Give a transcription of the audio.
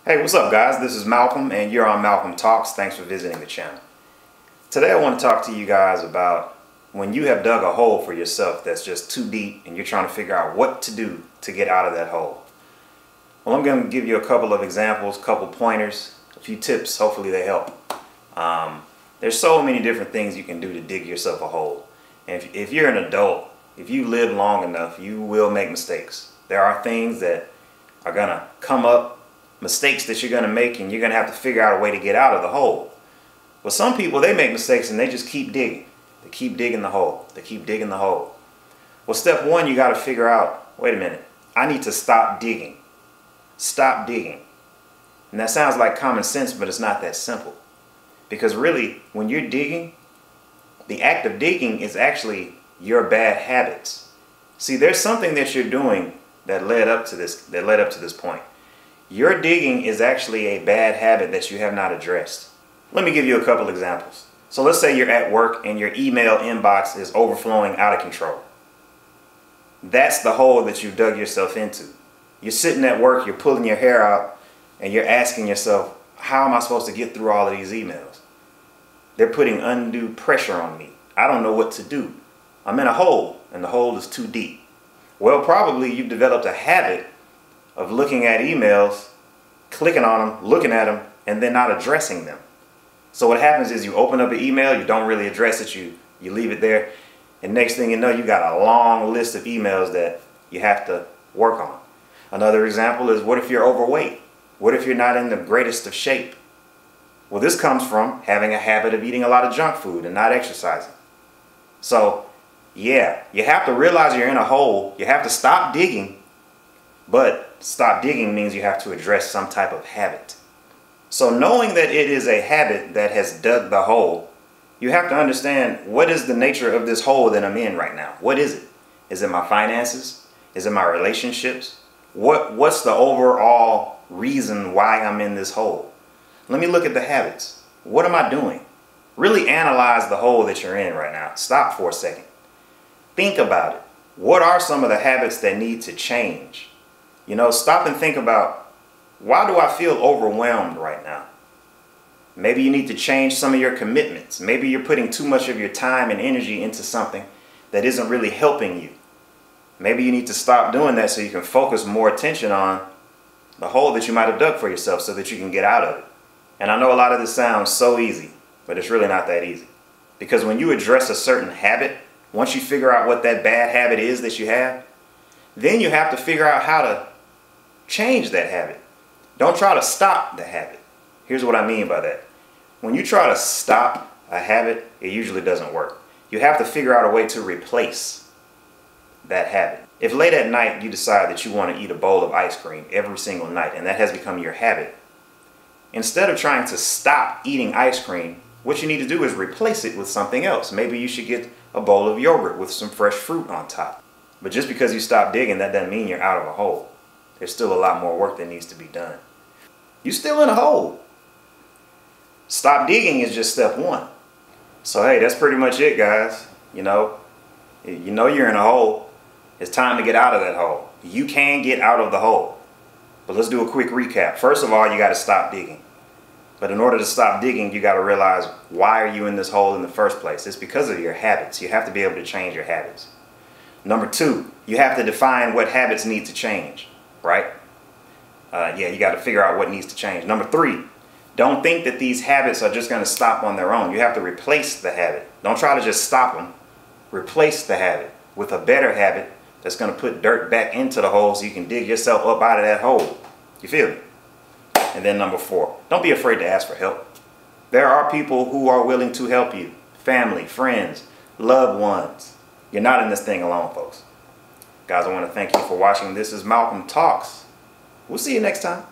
Hey, what's up guys? This is Malcolm and you're on Malcolm Talks. Thanks for visiting the channel. Today I want to talk to you guys about when you have dug a hole for yourself that's just too deep and you're trying to figure out what to do to get out of that hole. Well, I'm going to give you a couple of examples, a couple pointers, a few tips. Hopefully they help. There's so many different things you can do to dig yourself a hole. And if you're an adult, if you live long enough, you will make mistakes. There are things that are going to come up, mistakes that you're going to make, and you're going to have to figure out a way to get out of the hole. But some people, they make mistakes and they just keep digging. They keep digging the hole. They keep digging the hole. Well, step one, you got to figure out, wait a minute, I need to stop digging. Stop digging. And that sounds like common sense, but it's not that simple. Because really, when you're digging, the act of digging is actually your bad habits. See, there's something that you're doing that led up to this point. Your digging is actually a bad habit that you have not addressed. Let me give you a couple examples. So let's say you're at work and your email inbox is overflowing out of control. That's the hole that you've dug yourself into. You're sitting at work, you're pulling your hair out, and you're asking yourself, how am I supposed to get through all of these emails? They're putting undue pressure on me. I don't know what to do. I'm in a hole, and the hole is too deep. Well, probably you've developed a habit of looking at emails, clicking on them, looking at them, and then not addressing them. So what happens is you open up an email, you don't really address it, you leave it there, and next thing you know, you got a long list of emails that you have to work on. Another example is, what if you're overweight? What if you're not in the greatest of shape? Well, this comes from having a habit of eating a lot of junk food and not exercising. So, yeah, you have to realize you're in a hole, you have to stop digging, but stop digging means you have to address some type of habit. So knowing that it is a habit that has dug the hole, you have to understand, what is the nature of this hole that I'm in right now? What is it? Is it my finances? Is it my relationships? What's the overall reason why I'm in this hole? Let me look at the habits. What am I doing? Really analyze the hole that you're in right now. Stop for a second. Think about it. What are some of the habits that need to change? You know, stop and think about, why do I feel overwhelmed right now? Maybe you need to change some of your commitments. Maybe you're putting too much of your time and energy into something that isn't really helping you. Maybe you need to stop doing that so you can focus more attention on the hole that you might have dug for yourself so that you can get out of it. And I know a lot of this sounds so easy, but it's really not that easy. Because when you address a certain habit, once you figure out what that bad habit is that you have, then you have to figure out how to change that habit. Don't try to stop the habit. Here's what I mean by that. When you try to stop a habit, it usually doesn't work. You have to figure out a way to replace that habit. If late at night you decide that you want to eat a bowl of ice cream every single night and that has become your habit, instead of trying to stop eating ice cream, what you need to do is replace it with something else. Maybe you should get a bowl of yogurt with some fresh fruit on top. But just because you stop digging, that doesn't mean you're out of a hole. There's still a lot more work that needs to be done. You're still in a hole. Stop digging is just step one. So hey, that's pretty much it, guys. You know you're in a hole. It's time to get out of that hole. You can get out of the hole. But let's do a quick recap. First of all, you got to stop digging. But in order to stop digging, you got to realize, why are you in this hole in the first place? It's because of your habits. You have to be able to change your habits. Number two, you have to define what habits need to change, right? You got to figure out what needs to change. Number three, don't think that these habits are just going to stop on their own. You have to replace the habit. Don't try to just stop them. Replace the habit with a better habit that's going to put dirt back into the hole so you can dig yourself up out of that hole. You feel me? And then number four, don't be afraid to ask for help. There are people who are willing to help you. Family, friends, loved ones. You're not in this thing alone, folks. Guys, I want to thank you for watching. This is Malcolm Talks. We'll see you next time.